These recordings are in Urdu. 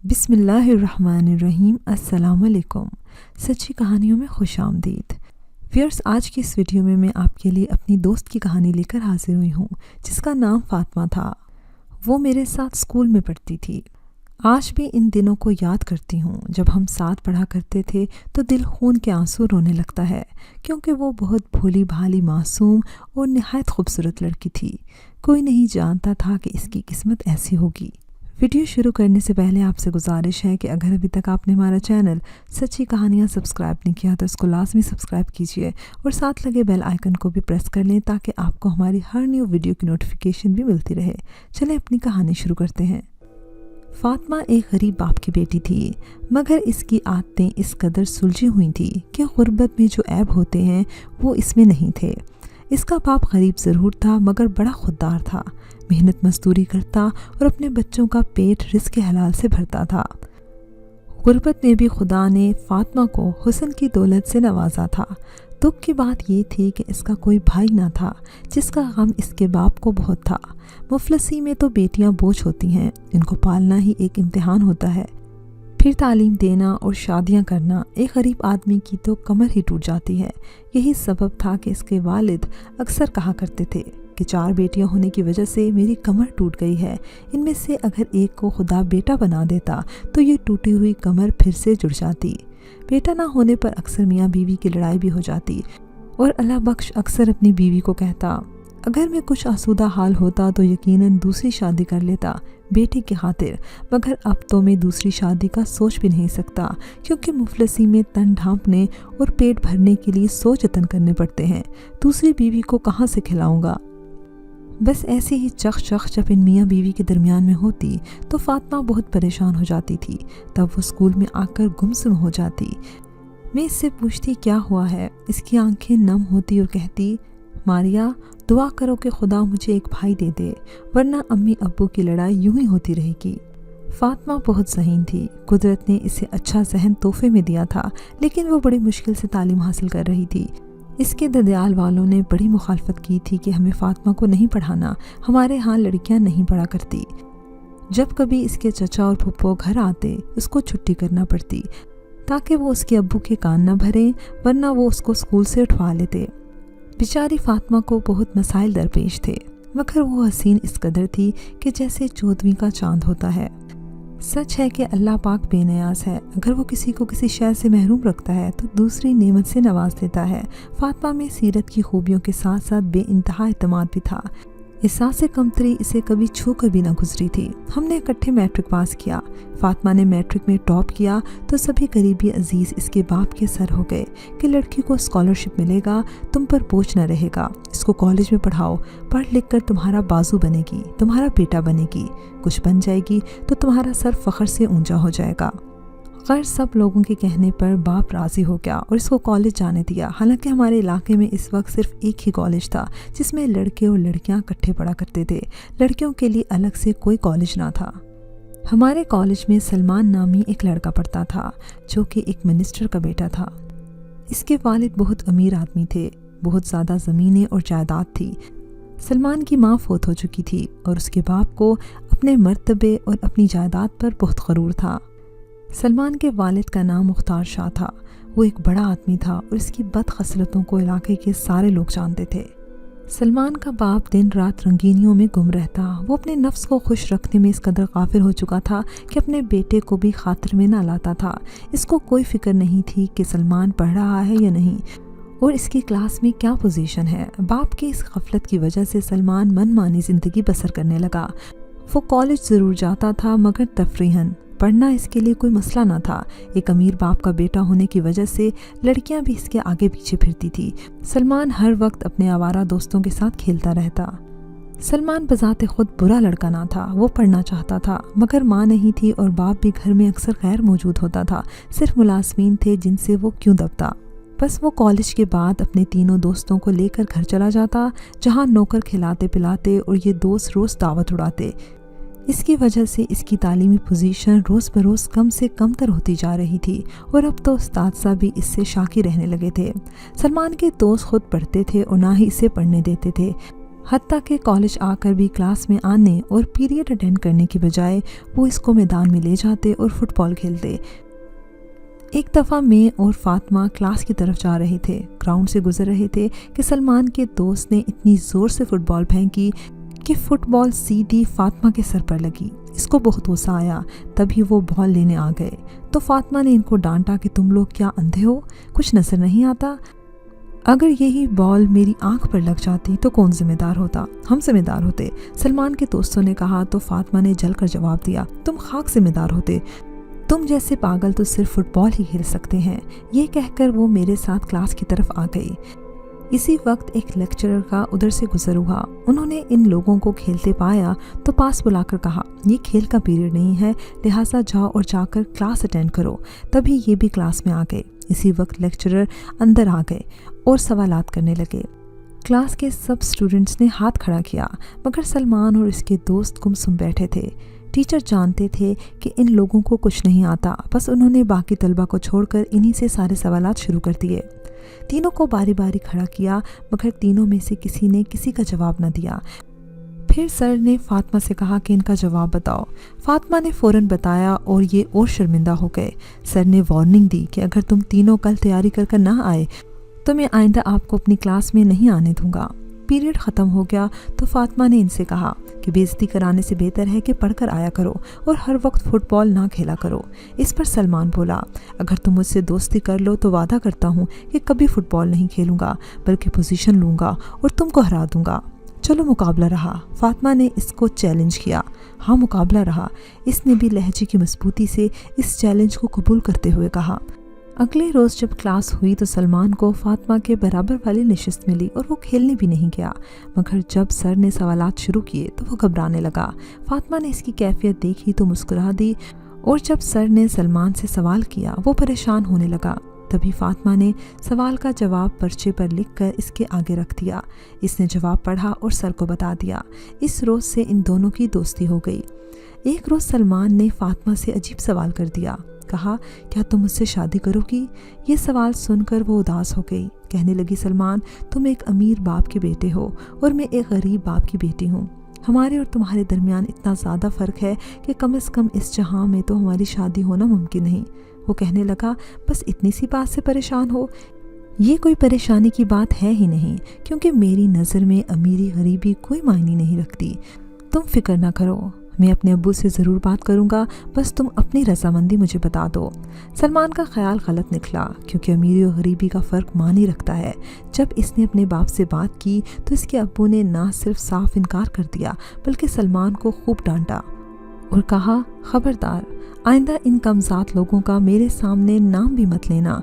بسم اللہ الرحمن الرحیم۔ السلام علیکم۔ سچی کہانیوں میں خوش آمدید ویئرس۔ آج کی اس ویڈیو میں آپ کے لیے اپنی دوست کی کہانی لے کر حاضر ہوئی ہوں جس کا نام فاطمہ تھا۔ وہ میرے ساتھ اسکول میں پڑھتی تھی۔ آج بھی ان دنوں کو یاد کرتی ہوں جب ہم ساتھ پڑھا کرتے تھے تو دل خون کے آنسو رونے لگتا ہے، کیونکہ وہ بہت بھولی بھالی معصوم اور نہایت خوبصورت لڑکی تھی۔ کوئی نہیں جانتا تھا کہ اس کی قسمت ایسی ہوگی۔ ویڈیو شروع کرنے سے پہلے آپ سے گزارش ہے کہ اگر ابھی تک آپ نے ہمارا چینل سچی کہانیاں سبسکرائب نہیں کیا تو اس کو لازمی سبسکرائب کیجیے اور ساتھ لگے بیل آئیکن کو بھی پریس کر لیں تاکہ آپ کو ہماری ہر نیو ویڈیو کی نوٹیفیکیشن بھی ملتی رہے۔ چلیں اپنی کہانی شروع کرتے ہیں۔ فاطمہ ایک غریب باپ کی بیٹی تھی، مگر اس کی عادتیں اس قدر سلجھی ہوئی تھیں کہ غربت میں جو عیب ہوتے ہیں وہ اس میں نہیں تھے۔ اس کا باپ غریب ضرور تھا مگر بڑا خوددار تھا، محنت مزدوری کرتا اور اپنے بچوں کا پیٹ رزق حلال سے بھرتا تھا۔ غربت میں بھی خدا نے فاطمہ کو حسن کی دولت سے نوازا تھا۔ دکھ کی بات یہ تھی کہ اس کا کوئی بھائی نہ تھا، جس کا غم اس کے باپ کو بہت تھا۔ مفلسی میں تو بیٹیاں بوجھ ہوتی ہیں، ان کو پالنا ہی ایک امتحان ہوتا ہے، پھر تعلیم دینا اور شادیاں کرنا۔ ایک غریب آدمی کی تو کمر ہی ٹوٹ جاتی ہے۔ یہی سبب تھا کہ اس کے والد اکثر کہا کرتے تھے کہ 4 بیٹیاں ہونے کی وجہ سے میری کمر ٹوٹ گئی ہے، ان میں سے اگر ایک کو خدا بیٹا بنا دیتا تو یہ ٹوٹی ہوئی کمر پھر سے جڑ جاتی۔ بیٹا نہ ہونے پر اکثر میاں بیوی کی لڑائی بھی ہو جاتی اور اللہ بخش اکثر اپنی بیوی کو کہتا، اگر میں کچھ آسودہ حال ہوتا تو یقیناً دوسری شادی کر لیتا بیٹی کی خاطر، مگر اب تو میں دوسری شادی کا سوچ بھی نہیں سکتا، کیونکہ مفلسی میں تن ڈھانپنے اور پیٹ بھرنے کے لیے سوچ جتن کرنے پڑتے ہیں۔ دوسری بیوی کو کہاں سے کھلاؤں گا؟ بس ایسی ہی چخ جب ان میاں بیوی کے درمیان میں ہوتی تو فاطمہ بہت پریشان ہو جاتی تھی۔ تب وہ اسکول میں آ کر گمسم ہو جاتی۔ میں اس سے پوچھتی کیا ہوا ہے؟ اس کی آنکھیں نم ہوتی اور کہتی، ماریا دعا کرو کہ خدا مجھے ایک بھائی دے دے، ورنہ امی ابو کی لڑائی یوں ہی ہوتی رہے گی۔ فاطمہ بہت ذہین تھی، قدرت نے اسے اچھا ذہن تحفے میں دیا تھا، لیکن وہ بڑی مشکل سے تعلیم حاصل کر رہی تھی۔ اس کے ددیال والوں نے بڑی مخالفت کی تھی کہ ہمیں فاطمہ کو نہیں پڑھانا، ہمارے ہاں لڑکیاں نہیں پڑھا کرتی۔ جب کبھی اس کے چچا اور پھپھو گھر آتے اس کو چھٹی کرنا پڑتی تاکہ وہ اس کے ابو کے کان نہ بھریں، ورنہ وہ اس کو اسکول سے اٹھوا لیتے۔ بیچاری فاطمہ کو بہت مسائل درپیش تھے، مگر وہ حسین اس قدر تھی کہ جیسے 14ویں کا چاند ہوتا ہے۔ سچ ہے کہ اللہ پاک بے نیاز ہے، اگر وہ کسی کو کسی شے سے محروم رکھتا ہے تو دوسری نعمت سے نواز دیتا ہے۔ فاطمہ میں سیرت کی خوبیوں کے ساتھ ساتھ بے انتہا اعتماد بھی تھا۔ احساس کمتری اسے کبھی چھو کر بھی نہ گزری تھی۔ ہم نے اکٹھے میٹرک پاس کیا۔ فاطمہ نے میٹرک میں ٹاپ کیا تو سبھی قریبی عزیز اس کے باپ کے سر ہو گئے کہ لڑکی کو اسکالرشپ ملے گا، تم پر بوجھ نہ رہے گا، اس کو کالج میں پڑھاؤ، پڑھ لکھ کر تمہارا بازو بنے گی، تمہارا بیٹا بنے گی، کچھ بن جائے گی تو تمہارا سر فخر سے اونچا ہو جائے گا۔ غیر سب لوگوں کے کہنے پر باپ راضی ہو گیا اور اس کو کالج جانے دیا۔ حالانکہ ہمارے علاقے میں اس وقت صرف ایک ہی کالج تھا جس میں لڑکے اور لڑکیاں اکٹھے پڑھا کرتے تھے، لڑکیوں کے لیے الگ سے کوئی کالج نہ تھا۔ ہمارے کالج میں سلمان نامی ایک لڑکا پڑھتا تھا جو کہ ایک منسٹر کا بیٹا تھا۔ اس کے والد بہت امیر آدمی تھے، بہت زیادہ زمینیں اور جائیداد تھی۔ سلمان کی ماں فوت ہو چکی تھی اور اس کے باپ کو اپنے مرتبے اور اپنی جائیداد پر بہت غرور تھا۔ سلمان کے والد کا نام مختار شاہ تھا۔ وہ ایک بڑا آدمی تھا اور اس کی بد خصلتوں کو علاقے کے سارے لوگ جانتے تھے۔ سلمان کا باپ دن رات رنگینیوں میں گم رہتا۔ وہ اپنے نفس کو خوش رکھنے میں اس قدر غافل ہو چکا تھا کہ اپنے بیٹے کو بھی خاطر میں نہ لاتا تھا۔ اس کو کوئی فکر نہیں تھی کہ سلمان پڑھ رہا ہے یا نہیں اور اس کی کلاس میں کیا پوزیشن ہے۔ باپ کی اس غفلت کی وجہ سے سلمان من مانی زندگی بسر کرنے لگا۔ وہ کالج ضرور جاتا تھا مگر تفریحاً، پڑھنا اس کے لیے کوئی مسئلہ نہ تھا۔ ایک امیر باپ کا بیٹا ہونے کی وجہ سے لڑکیاں بھی اس کے آگے پیچھے پھرتی تھی۔ سلمان ہر وقت اپنے آوارہ دوستوں کے ساتھ کھیلتا رہتا۔ سلمان بذات خود برا لڑکا نہ تھا، وہ پڑھنا چاہتا تھا مگر ماں نہیں تھی اور باپ بھی گھر میں اکثر غیر موجود ہوتا تھا، صرف ملازمین تھے جن سے وہ کیوں دبتا۔ بس وہ کالج کے بعد اپنے تینوں دوستوں کو لے کر گھر چلا جاتا، جہاں نوکر کھلاتے پلاتے اور یہ دوست روز دعوت اڑاتے۔ اس کی وجہ سے اس کی تعلیمی پوزیشن روز بروز کم سے کم تر ہوتی جا رہی تھی اور اب تو اساتذہ بھی اس سے شاکی رہنے لگے تھے۔ سلمان کے دوست خود پڑھتے تھے اور نہ ہی اسے پڑھنے دیتے تھے۔ حتیٰ کہ کالج آ کر بھی کلاس میں آنے اور پیریڈ اٹینڈ کرنے کے بجائے وہ اس کو میدان میں لے جاتے اور فٹ بال کھیلتے۔ ایک دفعہ میں اور فاطمہ کلاس کی طرف جا رہے تھے، گراؤنڈ سے گزر رہے تھے کہ سلمان کے دوست نے اتنی زور سے فٹ بال پھینکی کہ فٹ بال سیدھی فاطمہ کے سر پر لگی۔ اس کو بہت غصہ آیا، تبھی وہ بال لینے آ گئے تو فاطمہ نے ان کو ڈانٹا کہ تم لوگ کیا اندھے ہو، کچھ نظر نہیں آتا؟ اگر یہی بال میری آنکھ پر لگ جاتی تو کون ذمہ دار ہوتا؟ ہم ذمہ دار ہوتے، سلمان کے دوستوں نے کہا تو فاطمہ نے جل کر جواب دیا، تم خاک ذمہ دار ہوتے، تم جیسے پاگل تو صرف فٹ بال ہی کھیل سکتے ہیں۔ یہ کہہ کر وہ میرے ساتھ کلاس کی طرف آ گئی۔ اسی وقت ایک لیکچرر کا ادھر سے گزر ہوا، انہوں نے ان لوگوں کو کھیلتے پایا تو پاس بلا کر کہا، یہ کھیل کا پیریڈ نہیں ہے، لہٰذا جاؤ اور جا کر کلاس اٹینڈ کرو۔ تبھی یہ بھی کلاس میں آ گئے۔ اسی وقت لیکچرر اندر آ گئے اور سوالات کرنے لگے۔ کلاس کے سب اسٹوڈنٹس نے ہاتھ کھڑا کیا، مگر سلمان اور اس کے دوست گمسم بیٹھے تھے۔ ٹیچر جانتے تھے کہ ان لوگوں کو کچھ نہیں آتا، بس انہوں نے باقی طلبہ کو چھوڑ کر انہی سے سارے سوالات شروع کر دیے۔ تینوں کو باری باری کھڑا کیا، مگر تینوں میں سے کسی نے کسی کا جواب نہ دیا۔ پھر سر نے فاطمہ سے کہا کہ ان کا جواب بتاؤ۔ فاطمہ نے فوراً بتایا اور یہ اور شرمندہ ہو گئے۔ سر نے وارننگ دی کہ اگر تم تینوں کل تیاری کر نہ آئے تو میں آئندہ آپ کو اپنی کلاس میں نہیں آنے دوں گا۔ پیریڈ ختم ہو گیا تو فاطمہ نے ان سے کہا کہ بے عزتی کرانے سے بہتر ہے کہ پڑھ کر آیا کرو اور ہر وقت فٹ بال نہ کھیلا کرو۔ اس پر سلمان بولا، اگر تم مجھ سے دوستی کر لو تو وعدہ کرتا ہوں کہ کبھی فٹ بال نہیں کھیلوں گا، بلکہ پوزیشن لوں گا اور تم کو ہرا دوں گا۔ چلو مقابلہ رہا۔ فاطمہ نے اس کو چیلنج کیا۔ ہاں مقابلہ رہا۔ اس نے بھی لہجے کی مضبوطی سے اس چیلنج کو قبول کرتے ہوئے کہا۔ اگلے روز جب کلاس ہوئی تو سلمان کو فاطمہ کے برابر والی نشست ملی اور وہ کھیلنے بھی نہیں گیا، مگر جب سر نے سوالات شروع کیے تو وہ گھبرانے لگا۔ فاطمہ نے اس کی کیفیت دیکھی تو مسکرا دی، اور جب سر نے سلمان سے سوال کیا وہ پریشان ہونے لگا۔ تبھی فاطمہ نے سوال کا جواب پرچے پر لکھ کر اس کے آگے رکھ دیا۔ اس نے جواب پڑھا اور سر کو بتا دیا۔ اس روز سے ان دونوں کی دوستی ہو گئی۔ ایک روز سلمان نے فاطمہ سے عجیب سوال کر دیا، کہا، کیا تم مجھ سے شادی کرو گی؟ یہ سوال سن کر وہ اداس ہو گئی۔ کہنے لگی، سلمان تم ایک امیر باپ کے بیٹے ہو اور میں ایک غریب باپ کی بیٹی ہوں۔ ہمارے اور تمہارے درمیان اتنا زیادہ فرق ہے کہ کم از کم اس جہاں میں تو ہماری شادی ہونا ممکن نہیں۔ وہ کہنے لگا، بس اتنی سی بات سے پریشان ہو؟ یہ کوئی پریشانی کی بات ہے ہی نہیں، کیونکہ میری نظر میں امیری غریبی کوئی معنی نہیں رکھتی۔ تم فکر نہ کرو، میں اپنے ابو سے ضرور بات کروں گا، بس تم اپنی رضامندی مجھے بتا دو۔ سلمان کا خیال غلط نکلا، کیونکہ امیری اور غریبی کا فرق معنی رکھتا ہے۔ جب اس نے اپنے باپ سے بات کی تو اس کے ابو نے نہ صرف صاف انکار کر دیا بلکہ سلمان کو خوب ڈانٹا اور کہا، خبردار، آئندہ ان کمزاد لوگوں کا میرے سامنے نام بھی مت لینا۔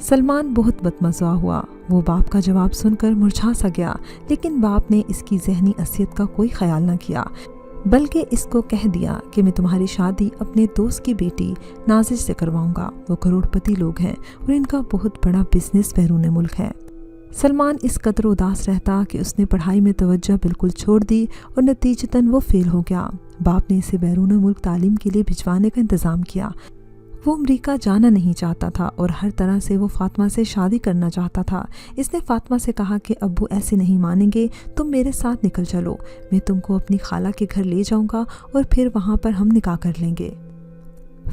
سلمان بہت بدمزہ ہوا۔ وہ باپ کا جواب سن کر مرجھا سا گیا، لیکن باپ نے اس کی ذہنی حیثیت کا کوئی خیال نہ کیا، بلکہ اس کو کہہ دیا کہ میں تمہاری شادی اپنے دوست کی بیٹی نازش سے کرواؤں گا۔ وہ کروڑ پتی لوگ ہیں اور ان کا بہت بڑا بزنس بیرون ملک ہے۔ سلمان اس قدر اداس رہتا کہ اس نے پڑھائی میں توجہ بالکل چھوڑ دی اور نتیجتاً وہ فیل ہو گیا۔ باپ نے اسے بیرون ملک تعلیم کے لیے بھجوانے کا انتظام کیا۔ وہ امریکہ جانا نہیں چاہتا تھا اور ہر طرح سے وہ فاطمہ سے شادی کرنا چاہتا تھا۔ اس نے فاطمہ سے کہا کہ ابو ایسے نہیں مانیں گے، تم میرے ساتھ نکل چلو، میں تم کو اپنی خالہ کے گھر لے جاؤں گا اور پھر وہاں پر ہم نکاح کر لیں گے۔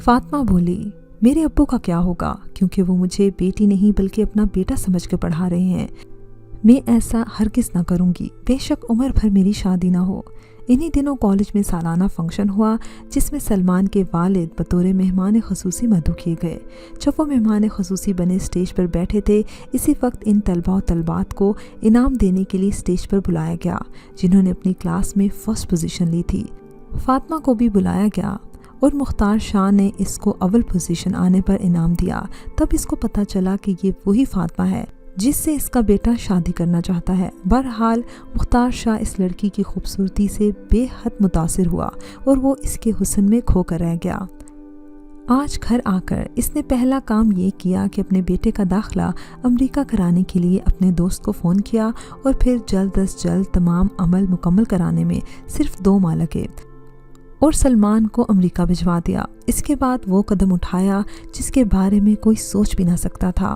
فاطمہ بولی، میرے ابو کا کیا ہوگا، کیونکہ وہ مجھے بیٹی نہیں بلکہ اپنا بیٹا سمجھ کے پڑھا رہے ہیں۔ میں ایسا ہرگز نہ کروں گی، بے شک عمر بھر میری شادی نہ ہو۔ انہی دنوں کالج میں سالانہ فنکشن ہوا جس میں سلمان کے والد بطور مہمان خصوصی مدعو کیے گئے۔ جب وہ مہمان خصوصی بنے اسٹیج پر بیٹھے تھے، اسی وقت ان طلباء و طالبات کو انعام دینے کے لیے اسٹیج پر بلایا گیا جنہوں نے اپنی کلاس میں فرسٹ پوزیشن لی تھی۔ فاطمہ کو بھی بلایا گیا اور مختار شاہ نے اس کو اول پوزیشن آنے پر انعام دیا۔ تب اس کو پتہ چلا کہ یہ وہی فاطمہ ہے جس سے اس کا بیٹا شادی کرنا چاہتا ہے۔ بہرحال مختار شاہ اس لڑکی کی خوبصورتی سے بے حد متاثر ہوا اور وہ اس کے حسن میں کھو کر رہ گیا۔ آج گھر آ کر اس نے پہلا کام یہ کیا کہ اپنے بیٹے کا داخلہ امریکہ کرانے کے لیے اپنے دوست کو فون کیا اور پھر جلد از جلد تمام عمل مکمل کرانے میں صرف 2 ماہ لگے اور سلمان کو امریکہ بھجوا دیا۔ اس کے بعد وہ قدم اٹھایا جس کے بارے میں کوئی سوچ بھی نہ سکتا تھا۔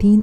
3